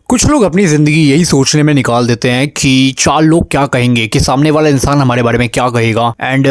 कुछ लोग अपनी ज़िंदगी यही सोचने में निकाल देते हैं कि चार लोग क्या कहेंगे, कि सामने वाला इंसान हमारे बारे में क्या कहेगा। एंड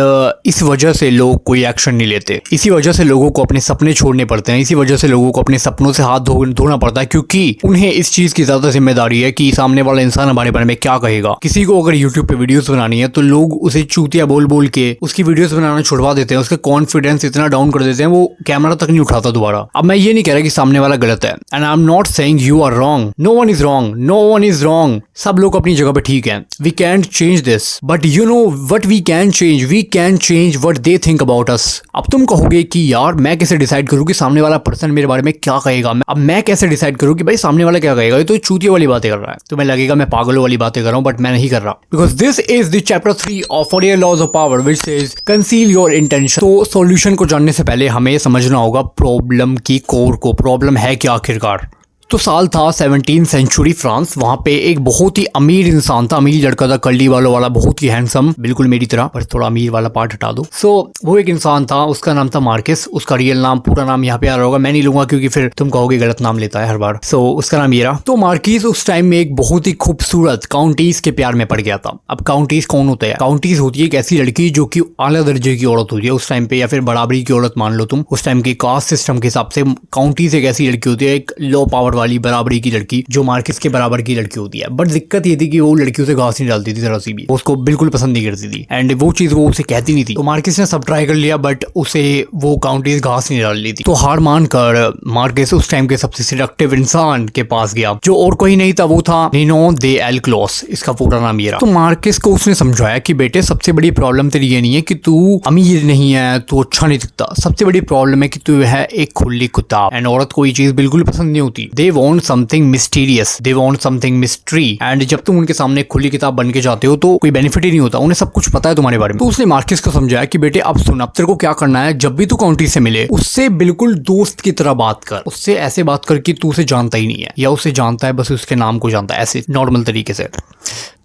इस वजह से लोग कोई एक्शन नहीं लेते। इसी वजह से लोगों को अपने सपने छोड़ने पड़ते हैं। इसी वजह से लोगों को अपने सपनों से हाथ धोना पड़ता है, क्योंकि उन्हें इस चीज़ की ज़्यादा जिम्मेदारी है कि सामने वाला इंसान हमारे बारे में क्या कहेगा। किसी को अगर यूट्यूब पे वीडियोस बनानी है तो लोग उसे चूतिया बोल बोल के उसकी वीडियोस बनाना छुड़वा देते हैं। उसका कॉन्फिडेंस इतना डाउन कर देते हैं, वो कैमरा तक नहीं उठाता दोबारा। अब मैं ये नहीं कह रहा कि सामने वाला गलत है, and I am not saying you are wrong. No one is wrong, no one is wrong. सब लोग अपनी जगह पे ठीक हैं। We can change this, but you know what we can change, we can change what they think about us. अब तुम कहोगे कि यार मैं कैसे डिसाइड करूँ कि सामने वाला पर्सन मेरे बारे में क्या कहेगा। अब मैं कैसे डिसाइड करूँ कि भाई सामने वाला क्या कहेगा। ये तो चूतिया वाली बातें कर रहा है। तुम्हें लगेगा मैं पागलों वाली बातें कर रहा हूँ, बट मैं नहीं कर रहा। Because this is the chapter 3 of 48 laws of power which says conceal your intention. तो सॉल्यूशन को जानने से पहले हमें समझना होगा प्रॉब्लम की कोर को। प्रॉब्लम है क्या आखिरकार। तो साल था 17th सेंचुरी फ्रांस। वहां पे एक बहुत ही अमीर इंसान था, अमीर लड़का था, कर्ली बालों वाला, बहुत ही हैंडसम, बिल्कुल मेरी तरह, पर थोड़ा अमीर वाला पार्ट हटा दो। सो वो एक इंसान था, उसका नाम था मार्केस। उसका रियल नाम, पूरा नाम यहाँ पे आ रहा होगा, मैं नहीं लूंगा क्योंकि फिर तुम कहोगे गलत नाम लेता है हर बार। सो उसका नाम ये रहा। तो मार्किस उस टाइम में एक बहुत ही खूबसूरत काउंटीज के प्यार में पड़ गया था। अब काउंटीज कौन होता है? काउंटीज होती है एक ऐसी लड़की जो कि आला दर्जे की औरत होती है उस टाइम पे, या फिर बराबरी की औरत मान लो तुम। उस टाइम के कास्ट सिस्टम के हिसाब से काउंटीज एक ऐसी लड़की होती है, एक लो पावर वाली बराबरी की लड़की, जो मार्केस के बराबर की लड़की होती है। बट दिक्कत ये थी कि वो लड़कियों से घास नहीं डालती थी जरा सी भी, उसको बिल्कुल पसंद नहीं करती थी, एंड वो चीज वो उसे कहती नहीं थी। तो मार्केस ने सब ट्राई कर लिया, बट उसे वो काउंटीज घास नहीं डाल रही थी। तो हार मान कर मार्केस उस टाइम के सबसे सिलेक्टिव इंसान के पास गया, जो और कोई नहीं था, वो था नीनो दे एल क्लॉस। इसका पूरा नाम ये रहा। तो मार्केस को उसने समझाया कि बेटे सबसे बड़ी प्रॉब्लम तेरी ये नहीं है कि तू अमीर नहीं है, तू अच्छा नहीं दिखता। सबसे बड़ी प्रॉब्लम है कि तू है एक खुली किताब, एंड औरत को ये चीज बिल्कुल पसंद नहीं होती। They want something mysterious, they want something mystery, and जब तुम उनके सामने खुली किताब बन के जाते हो तो कोई बेनिफिट ही नहीं होता। उन्हें सब कुछ पता है तुम्हारे बारे में। तो उसने मार्केस को समझाया कि बेटे अब सुन, अब तेरे को क्या करना है, जब भी तू काउंटी से मिले उससे बिल्कुल दोस्त की तरह बात कर। उससे ऐसे बात कर कि तू उसे जानता ही नहीं है, या उसे जानता है बस उसके नाम को जानता है, ऐसे नॉर्मल तरीके से।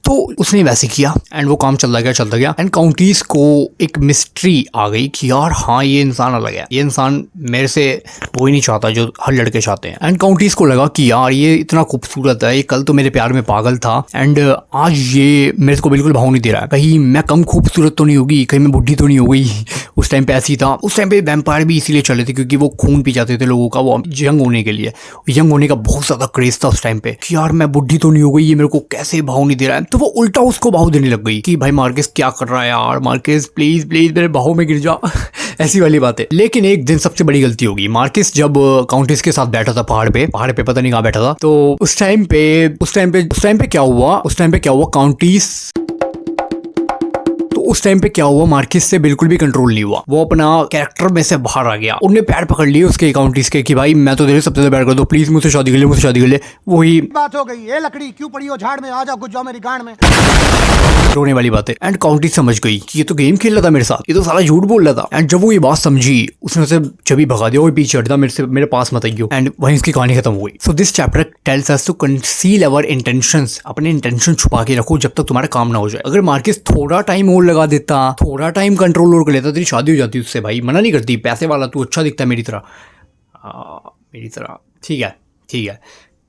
तो उसने वैसे किया, एंड वो काम चलता गया, एंड काउंटीज को एक मिस्ट्री आ गई कि यार हाँ ये इंसान अलग है, ये इंसान मेरे से वो ही नहीं चाहता जो हर लड़के चाहते हैं। एंड काउंटीज को लगा कि यार ये इतना खूबसूरत है, ये कल तो मेरे प्यार में पागल था, एंड आज ये मेरे को बिल्कुल भाव नहीं दे रहा है। कहीं मैं कम खूबसूरत तो नहीं होगी, कहीं मैं बुढ़ी तो नहीं हो गई। उस टाइम पे ऐसी था। उस टाइम पे वैम्पायर भी इसीलिए चले थे क्योंकि वो खून पी जाते थे लोगों का, वो यंग होने के लिए। यंग होने का बहुत ज्यादा क्रेज था उस टाइम पे कि यार मैं बुढ़ी तो नहीं हो गई, ये मेरे को कैसे भाव नहीं दे रहा है। तो वो उल्टा उसको भाव देने लग गई कि भाई मार्केस क्या कर रहा है यार, मार्केस प्लीज प्लीज मेरे भाव में गिर जा। ऐसी वाली बातें। लेकिन एक दिन सबसे बड़ी गलती होगी। मार्केस जब काउंटेस के साथ बैठा था पहाड़ पे पता नहीं कहाँ बैठा था, तो उस टाइम पे क्या हुआ काउंटीस, उस टाइम पे क्या हुआ, मार्केस से बिल्कुल भी कंट्रोल नहीं हुआ। वो अपना कैरेक्टर में से बाहर आ गया। उन्हें पैर पकड़ लिए उसके काउंटीस के कि भाई मैं तो तेरे सबसे ज्यादा प्यार करता हूं, प्लीज मुझसे शादी कर ले। वही बात हो गई, ये लकड़ी क्यों पड़ी हो झाड़ में, आ जाओ कुछ जाओ मेरी गांड में। रोने वाली बात है। एंड काउंटीस समझ गई कि ये तो गेम खेल रहा था मेरे साथ, ये तो साला झूठ बोल रहा था। एंड जब वो ये बात समझी, उसने उसे जब भगा दिया, वो पीछे हटता, मेरे पास मत आइयो। एंड वहीं उसकी कहानी खत्म हो गई। So this chapter tells us to conceal our intentions. अपने इंटेंशन छुपा के रखो जब तक तुम्हारा काम ना हो जाए। अगर मार्केस थोड़ा टाइम और लगा देता, थोड़ा टाइम कंट्रोल और कर लेता, तेरी शादी हो जाती उससे। भाई मना नहीं करती, पैसे वाला, तू अच्छा दिखता है मेरी तरह, ठीक है।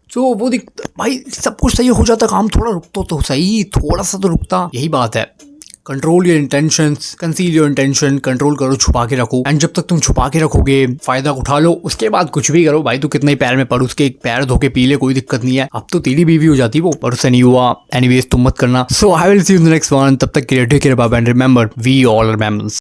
तो वो भाई सब कुछ सही हो जाता, काम थोड़ा रुकता तो सही, थोड़ा सा तो रुकता। यही बात है। Control your intentions, conceal your intention, control करो, छुपा के रखो। एंड जब तक तुम छुपा के रखोगे, फायदा उठा लो। उसके बाद कुछ भी करो भाई, तू कितना ही पैर में पड़, उसके एक पैर धो के पी ले, कोई दिक्कत नहीं है। अब तो तेरी बीवी हो जाती वो, पर उससे नहीं हुआ। एनीवेज तुम मत करना। So I will see you in the next one. तब तक के लिए take care, bye, and remember we all are members.